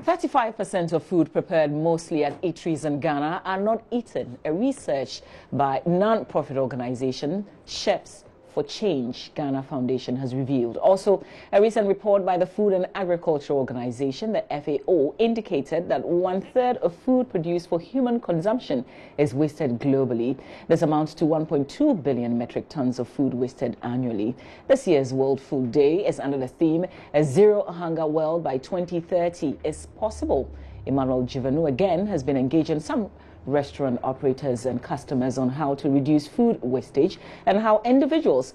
35% of food prepared mostly at eateries in Ghana are not eaten. A research by non-profit organization Chefs for Change Ghana Foundation has revealed. Also, a recent report by the Food and Agriculture Organization, the FAO, indicated that 1/3 of food produced for human consumption is wasted globally. This amounts to 1.2 billion metric tons of food wasted annually. This year's World Food Day is under the theme, "A Zero Hunger World by 2030 is Possible." Emmanuel Jivanu again has been engaging some restaurant operators and customers on how to reduce food wastage and how individuals,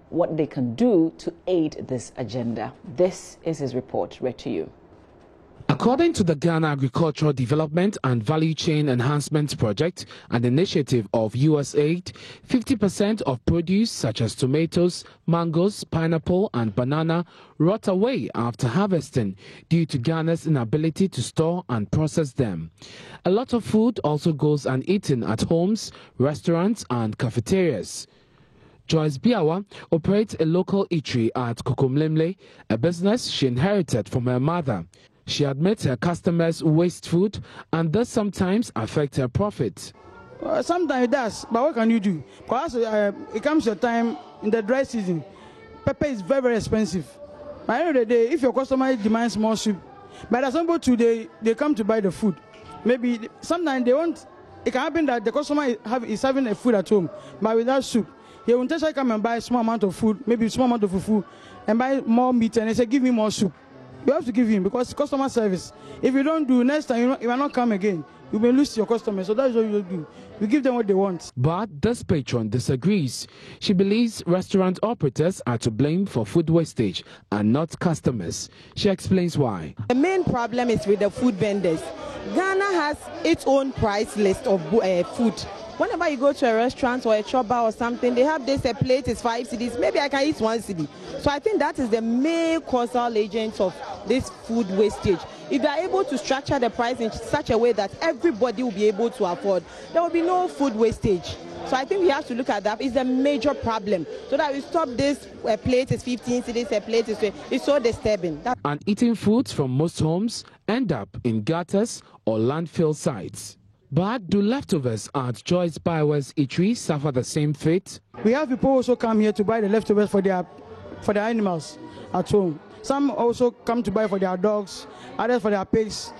what they can do to aid this agenda. This is his report, read to you. According to the Ghana Agricultural Development and Value Chain Enhancement Project, an initiative of USAID, 50% of produce such as tomatoes, mangoes, pineapple and banana rot away after harvesting due to Ghana's inability to store and process them. A lot of food also goes uneaten at homes, restaurants and cafeterias. Joyce Biawa operates a local eatery at Kokomlemle, a business she inherited from her mother. She admits her customers waste food and this sometimes affects her profit. Sometimes it does, but what can you do? Because it comes to a time in the dry season, pepper is very, very expensive. By the end of the day, if your customer demands more soup, by the example today, they come to buy the food. Maybe sometimes they want, it can happen that the customer is having a food at home, but without soup. He will intentionally come and buy a small amount of food, maybe a small amount of fufu, and buy more meat, and they say, give me more soup. You have to give him because customer service. If you don't do, next time you will not come again. You may lose your customers. So that's what you do. You give them what they want. But this patron disagrees. She believes restaurant operators are to blame for food wastage and not customers. She explains why. The main problem is with the food vendors. Ghana has its own price list of food. Whenever you go to a restaurant or a chopper or something, they have this, a plate is 5 cedis. Maybe I can eat 1 cedi. So I think that is the main causal agent of this food wastage. If they are able to structure the price in such a way that everybody will be able to afford, there will be no food wastage. So I think we have to look at that. It's a major problem. So that we stop this, a plate is 15 cedis, a plate is 20. It's so disturbing. And eating foods from most homes end up in gutters or landfill sites. But do leftovers at Joyce Biawa's eatery suffer the same fate? We have people also come here to buy the leftovers for their animals at home. Some also come to buy for their dogs, others for their pigs,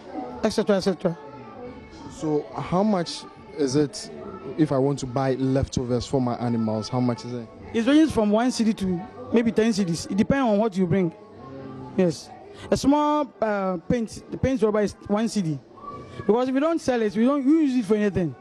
etc., etc. So how much is it if I want to buy leftovers for my animals? How much is it? It ranges from 1 cedi to maybe 10 cedis. It depends on what you bring. Yes. A small paint, the paint rubber is 1 cedi. Because if we don't sell it, we use it for anything.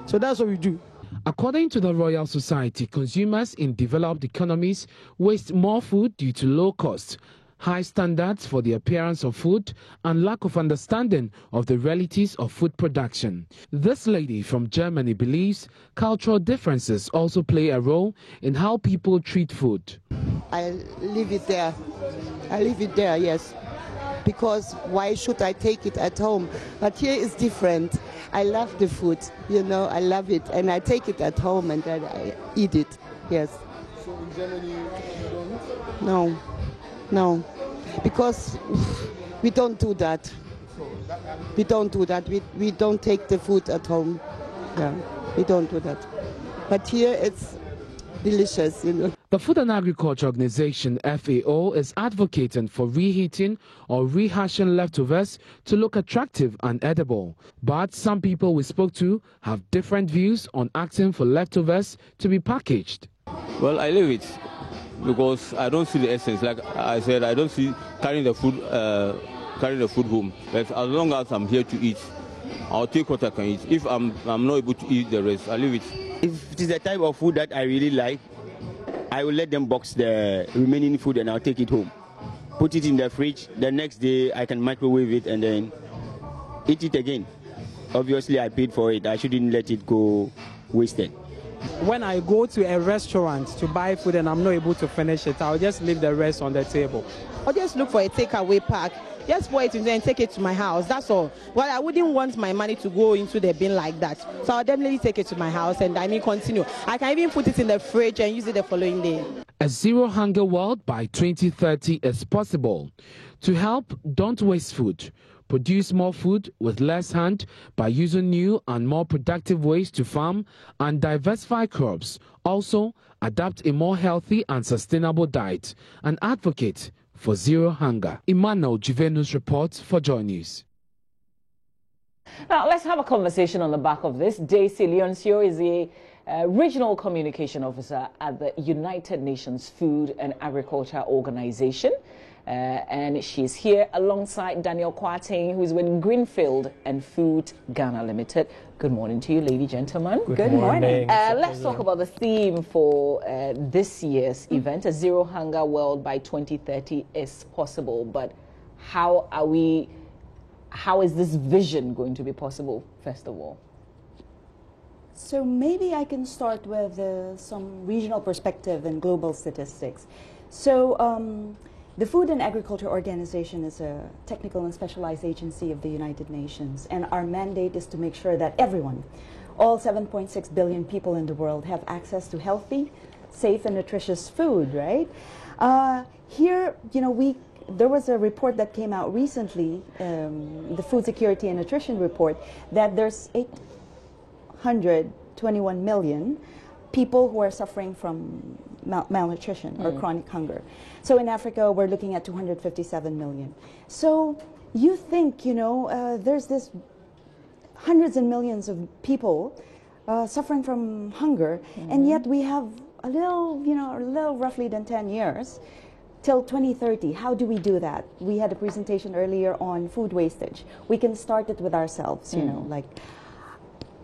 So that's what we do. According to the Royal Society, consumers in developed economies waste more food due to low cost, high standards for the appearance of food, and lack of understanding of the realities of food production. This lady from Germany believes cultural differences also play a role in how people treat food. I leave it there. I leave it there, yes. Because why should I take it at home? But here is different. I love the food, you know, I love it. And I take it at home and then I eat it, yes. So in Germany you don't? No. Because we don't do that. We don't do that. We don't take the food at home. Yeah, we don't do that. But here it's delicious, you know. The Food and Agriculture Organization, FAO, is advocating for reheating or rehashing leftovers to look attractive and edible. But some people we spoke to have different views on asking for leftovers to be packaged. Well, I leave it because I don't see the essence. Like I said, I don't see carrying the food home. But as long as I'm here to eat, I'll take what I can eat. If I'm not able to eat the rest, I leave it. If it is the type of food that I really like, I will let them box the remaining food and I'll take it home. Put it in the fridge. The next day I can microwave it and then eat it again. Obviously I paid for it. I shouldn't let it go wasted. When I go to a restaurant to buy food and I'm not able to finish it, I'll just leave the rest on the table. I'll just look for a takeaway pack. Just pour it in there and take it to my house. That's all. Well, I wouldn't want my money to go into the bin like that. So I'll definitely take it to my house and continue. I can even put it in the fridge and use it the following day. A zero hunger world by 2030 is possible. To help, don't waste food. produce more food with less hand by using new and more productive ways to farm and diversify crops. Also, adapt a more healthy and sustainable diet and advocate for zero hunger. Emmanuel Juvenus reports for Joy News. Now, let's have a conversation on the back of this. Daisy Leoncio is the Regional Communication Officer at the United Nations Food and Agriculture Organization. And she's here alongside Daniel Kwarteng, who's with Greenfield and Food Ghana Limited. Good morning to you, ladies, gentlemen. Good morning. Let's talk about the theme for this year's event. A zero hunger world by 2030 is possible, but how is this vision going to be possible, first of all? So maybe I can start with some regional perspective and global statistics. So the Food and Agriculture Organization is a technical and specialized agency of the United Nations, and our mandate is to make sure that everyone, all 7.6 billion people in the world, have access to healthy, safe and nutritious food, right? Here, there was a report that came out recently, the Food Security and Nutrition Report, that there's 821 million people who are suffering from malnutrition or chronic hunger. So in Africa, we're looking at 257 million. So you think, there's this hundreds and millions of people suffering from hunger, and yet we have a little roughly than 10 years till 2030. How do we do that? We had a presentation earlier on food wastage. We can start it with ourselves, like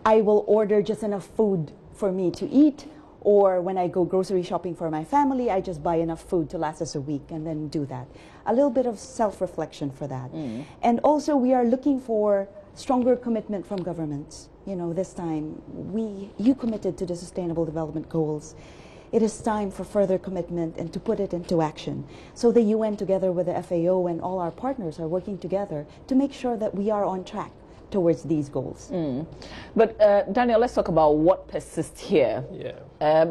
I will order just enough food for me to eat, or when I go grocery shopping for my family, I just buy enough food to last us a week and then do that. A little bit of self-reflection for that. And also we are looking for stronger commitment from governments. This time you committed to the Sustainable Development Goals. It is time for further commitment and to put it into action. So the UN together with the FAO and all our partners are working together to make sure that we are on track towards these goals. But Daniel, let's talk about what persists here.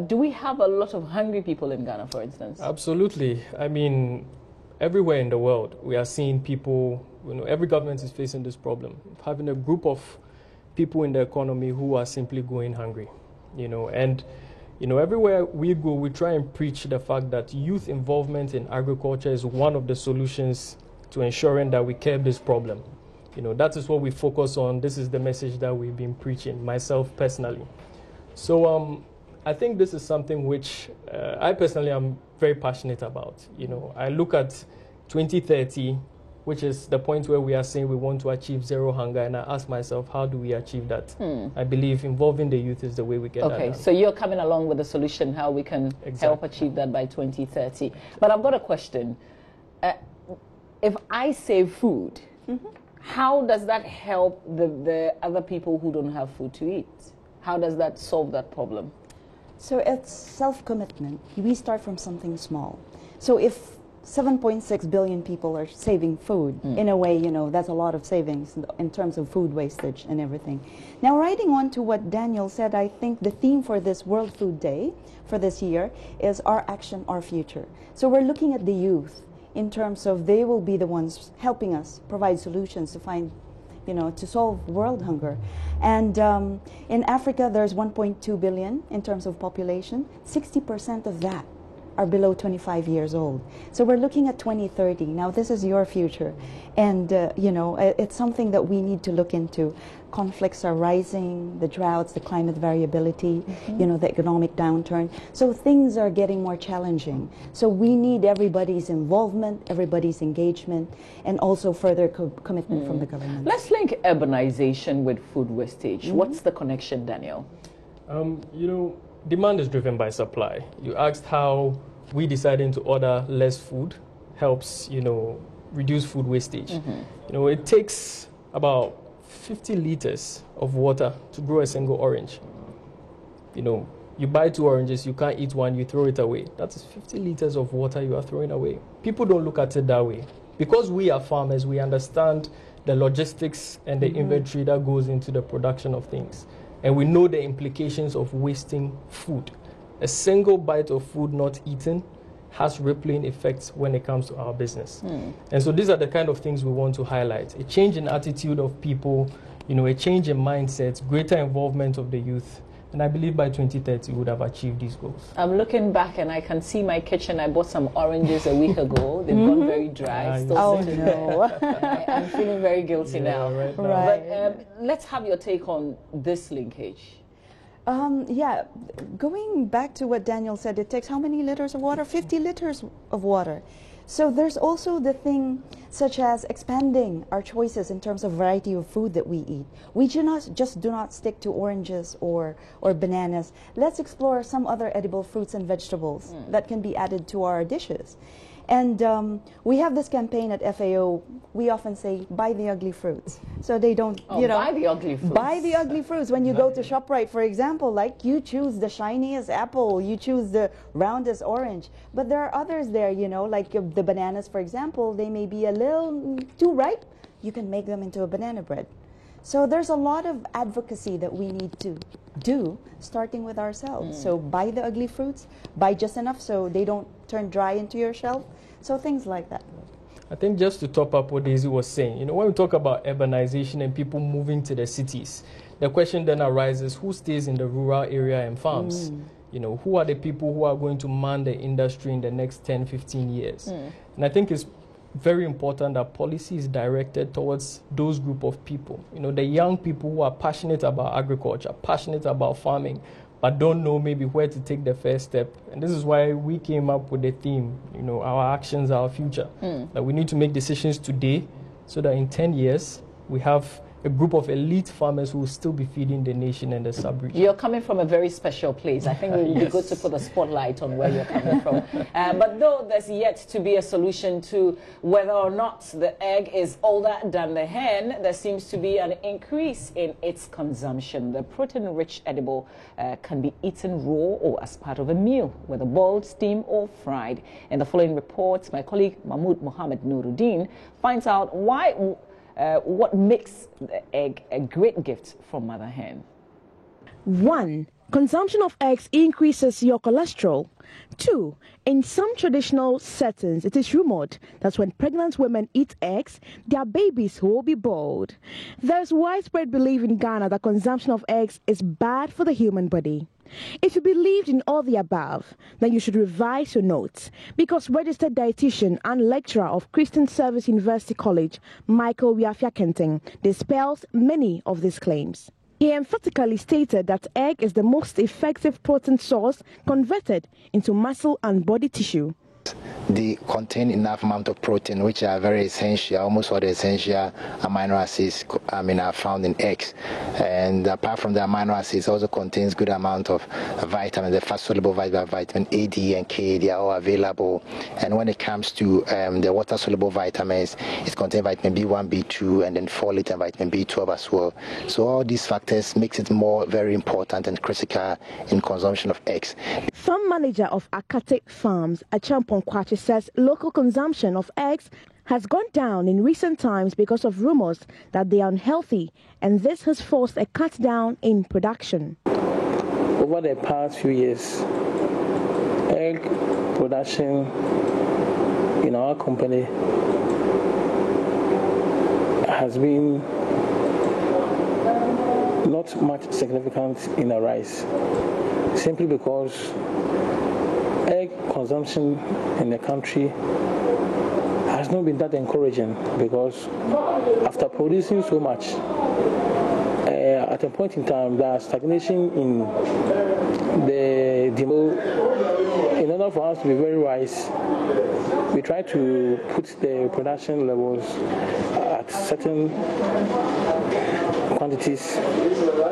Do we have a lot of hungry people in Ghana, for instance? Absolutely. I mean, everywhere in the world, we are seeing people, every government is facing this problem, having a group of people in the economy who are simply going hungry, and everywhere we go, we try and preach the fact that youth involvement in agriculture is one of the solutions to ensuring that we curb this problem. That is what we focus on. This is the message that we've been preaching, myself personally. So I think this is something which I personally am very passionate about. I look at 2030, which is the point where we are saying we want to achieve zero hunger, and I ask myself, how do we achieve that? I believe involving the youth is the way we get that done. So you're coming along with a solution how we can help achieve that by 2030. But I've got a question. If I save food, how does that help the other people who don't have food to eat? How does that solve that problem? So it's self-commitment. We start from something small. So if 7.6 billion people are saving food, in a way, that's a lot of savings in terms of food wastage and everything. Now, riding on to what Daniel said, I think the theme for this World Food Day for this year is Our Action, Our Future. So we're looking at the youth in terms of they will be the ones helping us provide solutions to find, to solve world hunger. And in Africa, there's 1.2 billion in terms of population. 60% of that are below 25 years old. So we're looking at 2030. Now, this is your future. And, it's something that we need to look into. Conflicts are rising, the droughts, the climate variability, the economic downturn. So things are getting more challenging. So we need everybody's involvement, everybody's engagement, and also further commitment from the government. Let's link urbanization with food wastage. What's the connection, Daniel? Demand is driven by supply. You asked how we deciding to order less food helps, reduce food wastage. It takes about 50 liters of water to grow a single orange. You buy 2 oranges, you can't eat one, you throw it away. That is 50 liters of water you are throwing away. People don't look at it that way. Because we are farmers, we understand the logistics and the inventory that goes into the production of things. And we know the implications of wasting food. A single bite of food not eaten has rippling effects when it comes to our business. And so these are the kind of things we want to highlight. A change in attitude of people, a change in mindsets, greater involvement of the youth. And I believe by 2030 we would have achieved these goals. I'm looking back and I can see my kitchen. I bought some oranges a week ago. They've gone very dry. Oh, no. I'm feeling very guilty now. Right now. But let's have your take on this linkage. Yeah, going back to what Daniel said, it takes how many liters of water? 50 liters of water. So there's also the thing such as expanding our choices in terms of variety of food that we eat. We do not stick to oranges or bananas. Let's explore some other edible fruits and vegetables that can be added to our dishes. And we have this campaign at FAO. We often say, buy the ugly fruits. So they don't, buy the ugly fruits. Buy the ugly fruits. When you go to ShopRite, for example, like you choose the shiniest apple, you choose the roundest orange. But there are others there, like the bananas, for example, they may be a little too ripe. You can make them into a banana bread. So there's a lot of advocacy that we need to do, starting with ourselves. So buy the ugly fruits, buy just enough so they don't turn dry into your shelf. So things like that. I think just to top up what Daisy was saying, when we talk about urbanization and people moving to the cities, the question then arises, who stays in the rural area and farms? Who are the people who are going to man the industry in the next 10, 15 years? And I think it's very important that policy is directed towards those group of people. The young people who are passionate about agriculture, passionate about farming, but don't know maybe where to take the first step. And this is why we came up with the theme, our actions, our future. That we need to make decisions today so that in 10 years we have a group of elite farmers who will still be feeding the nation and the sub-region. You're coming from a very special place. I think it would be good to put a spotlight on where you're coming from. But though there's yet to be a solution to whether or not the egg is older than the hen, there seems to be an increase in its consumption. The protein-rich edible can be eaten raw or as part of a meal, whether boiled, steamed, or fried. In the following reports, my colleague Mahmoud Mohammed Nuruddin finds out what makes the egg a great gift from Mother Hen. 1. Consumption of eggs increases your cholesterol. 2. In some traditional settings, it is rumored that when pregnant women eat eggs, their babies will be bold. There is widespread belief in Ghana that consumption of eggs is bad for the human body. If you believed in all the above, then you should revise your notes, because registered dietitian and lecturer of Christian Service University College, Michael Wiafia-Kenting, dispels many of these claims. He emphatically stated that egg is the most effective protein source converted into muscle and body tissue. They contain enough amount of protein, which are very essential. Almost all the essential amino acids are found in eggs. And apart from the amino acids, also contains good amount of vitamins, the fat-soluble vitamin A, D, and K. They are all available. And when it comes to the water-soluble vitamins, it contains vitamin B1, B2, and then folate and vitamin B12 as well. So all these factors makes it very important and critical in consumption of eggs. Farm manager of Akate Farms, Achampon Kwachi, says local consumption of eggs has gone down in recent times because of rumors that they are unhealthy, and this has forced a cut down in production. Over the past few years, egg production in our company has been not much significant in a rise, simply because egg consumption in the country has not been that encouraging, because after producing so much, at a point in time there is stagnation in the demand. In order for us to be very wise, we try to put the production levels at certain quantities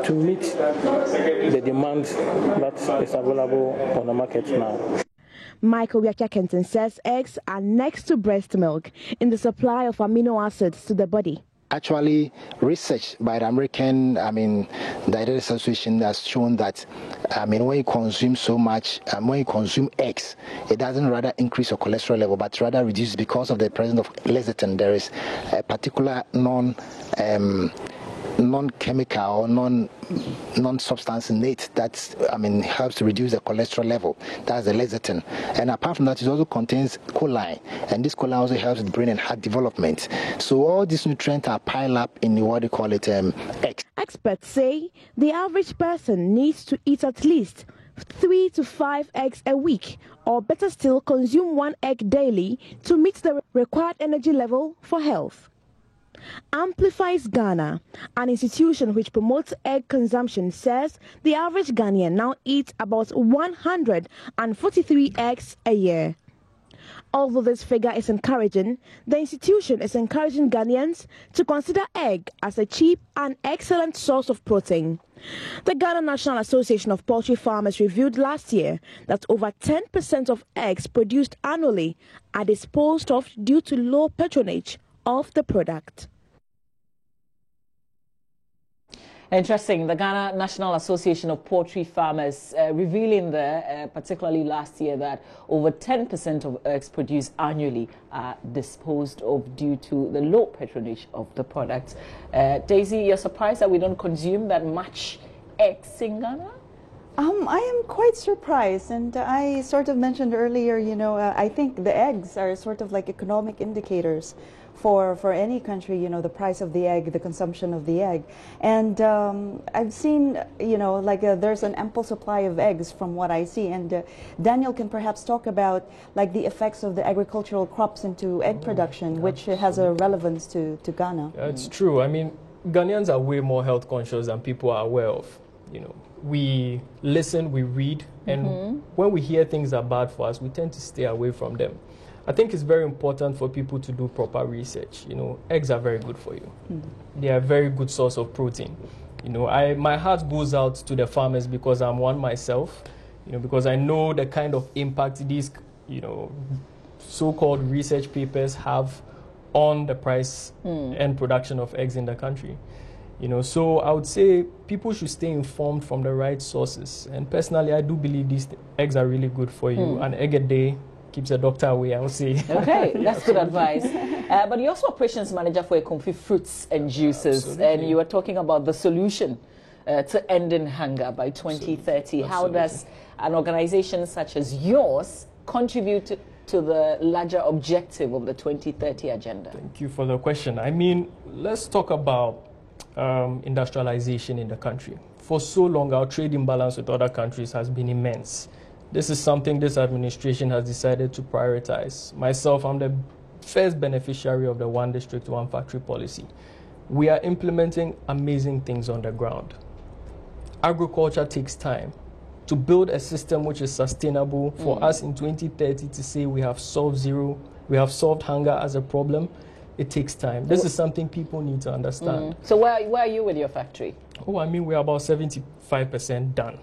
to meet the demand that is available on the market now. Michael Wiafia-Kenting says eggs are next to breast milk in the supply of amino acids to the body. Actually, research by the American Dietary Association has shown that when you consume so much, when you consume eggs, it doesn't rather increase your cholesterol level, but rather reduce because of the presence of lecithin. There is a particular non-chemical or non-substance in it that helps to reduce the cholesterol level. That's the lecithin. And apart from that, it also contains choline, and this choline also helps with brain and heart development. So all these nutrients are piled up in what they call it eggs. Experts say the average person needs to eat at least 3 to 5 eggs a week, or better still, consume 1 egg daily to meet the required energy level for health. Amplifies Ghana, an institution which promotes egg consumption, says the average Ghanaian now eats about 143 eggs a year. Although this figure is encouraging, the institution is encouraging Ghanaians to consider egg as a cheap and excellent source of protein. The Ghana National Association of Poultry Farmers revealed last year that over 10% of eggs produced annually are disposed of due to low patronage of the product. Interesting. The Ghana National Association of Poultry Farmers revealing there, particularly last year, that over 10% of eggs produced annually are disposed of due to the low patronage of the product. Daisy, you're surprised that we don't consume that much eggs in Ghana? I am quite surprised, and I sort of mentioned earlier, I think the eggs are sort of like economic indicators for any country, the price of the egg, the consumption of the egg. And I've seen, there's an ample supply of eggs from what I see. And Daniel can perhaps talk about the effects of the agricultural crops into egg production, which has a relevance to Ghana. Yeah, it's true. I mean, Ghanaians are way more health conscious than people are aware of. We listen, we read, and when we hear things are bad for us, we tend to stay away from them. I think it's very important for people to do proper research. Eggs are very good for you. They are a very good source of protein. My heart goes out to the farmers because I'm one myself, because I know the kind of impact these, so-called research papers have on the price and production of eggs in the country. So I would say people should stay informed from the right sources. And personally, I do believe these eggs are really good for you. An egg a day keeps a doctor away, I would say. Okay, that's good advice. But you're also operations manager for Ekomfi Fruits and Juices. Absolutely. And you were talking about the solution to ending hunger by 2030. Absolutely. How does an organization such as yours contribute to the larger objective of the 2030 agenda? Thank you for the question. I mean, let's talk about industrialization in the country. For so long, our trade imbalance with other countries has been immense. This is something this administration has decided to prioritize. Myself, I'm the first beneficiary of the One District, One Factory policy. We are implementing amazing things on the ground. Agriculture takes time. To build a system which is sustainable for us in 2030 to say we have solved hunger as a problem, it takes time. This is something people need to understand. So where are you with your factory? Oh, I mean, we're about 75% done.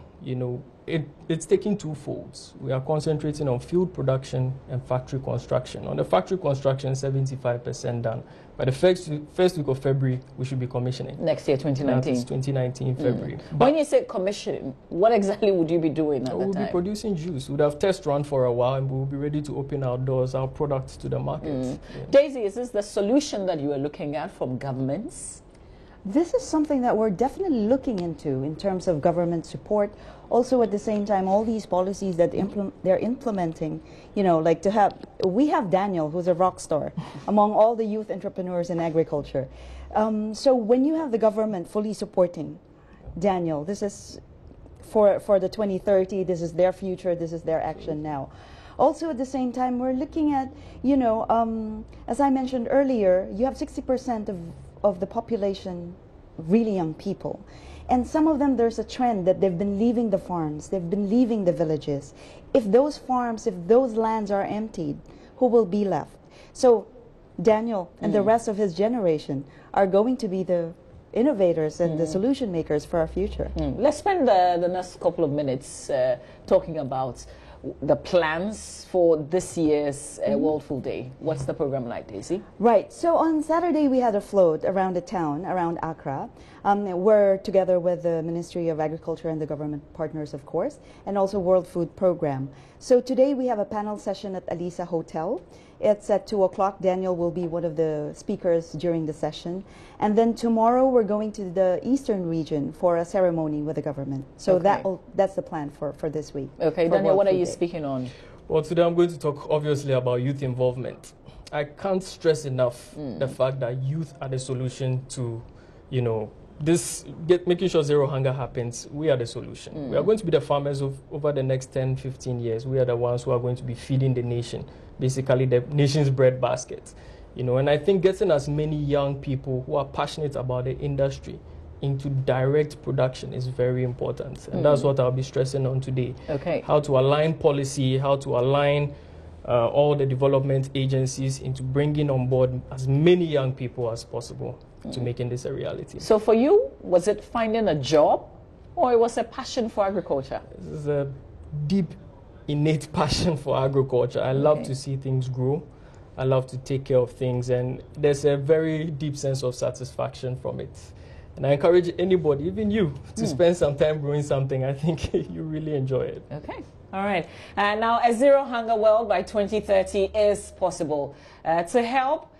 It's taking two folds. We are concentrating on field production and factory construction. On the factory construction, 75% done. By the first week of February, we should be commissioning. Next year, 2019? That's 2019, February. When you say commissioning, what exactly would you be doing at the time? We'll be producing juice. We'll have test run for a while, and we'll be ready to open our doors, our products to the market. Yeah. Daisy, is this the solution that you are looking at from governments? This is something that we're definitely looking into in terms of government support. Also, at the same time, all these policies that they're implementing, we have Daniel, who's a rock star among all the youth entrepreneurs in agriculture. So when you have the government fully supporting Daniel, this is for the 2030, this is their future, this is their action now. Also, at the same time, we're looking at, as I mentioned earlier, you have 60% of the population really young people. And some of them, there's a trend that they've been leaving the farms, they've been leaving the villages. If those farms, if those lands are emptied, who will be left? So Daniel and the rest of his generation are going to be the innovators and the solution makers for our future. Let's spend the next couple of minutes talking about the plans for this year's World Food Day. What's the program like, Daisy? Right. So on Saturday, we had a float around the town, around Accra. We're together with the Ministry of Agriculture and the government partners, of course, and also World Food Program. So today we have a panel session at Alisa Hotel. It's at 2 o'clock. Daniel will be one of the speakers during the session. And then tomorrow we're going to the eastern region for a ceremony with the government. So that's the plan for this week. Okay, Daniel, what are you speaking on? Well, today I'm going to talk obviously about youth involvement. I can't stress enough the fact that youth are the solution to, you know, making sure zero hunger happens. We are the solution. We are going to be the farmers over the next 10, 15 years. We are the ones who are going to be feeding the nation, basically the nation's bread basket. You know, and I think getting as many young people who are passionate about the industry into direct production is very important. And that's what I'll be stressing on today. Okay. How to align policy, how to align all the development agencies into bringing on board as many young people as possible to making this a reality. So for you, was it finding a job or it was a passion for agriculture? This is a deep, innate passion for agriculture. I love to see things grow. I love to take care of things, and there's a very deep sense of satisfaction from it. And I encourage anybody, even you, to spend some time growing something. I think you really enjoy it. Okay. All right. Now, a zero hunger world by 2030 is possible. To help,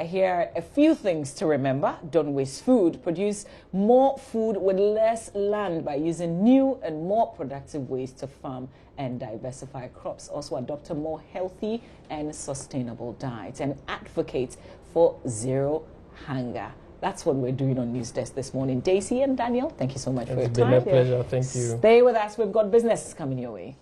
here are a few things to remember. Don't waste food. Produce more food with less land by using new and more productive ways to farm and diversify crops. Also adopt a more healthy and sustainable diet and advocate for zero hunger. That's what we're doing on News Desk this morning. Daisy and Daniel, thank you so much for your time. It's been a pleasure. Thank you. Stay with us. We've got business coming your way.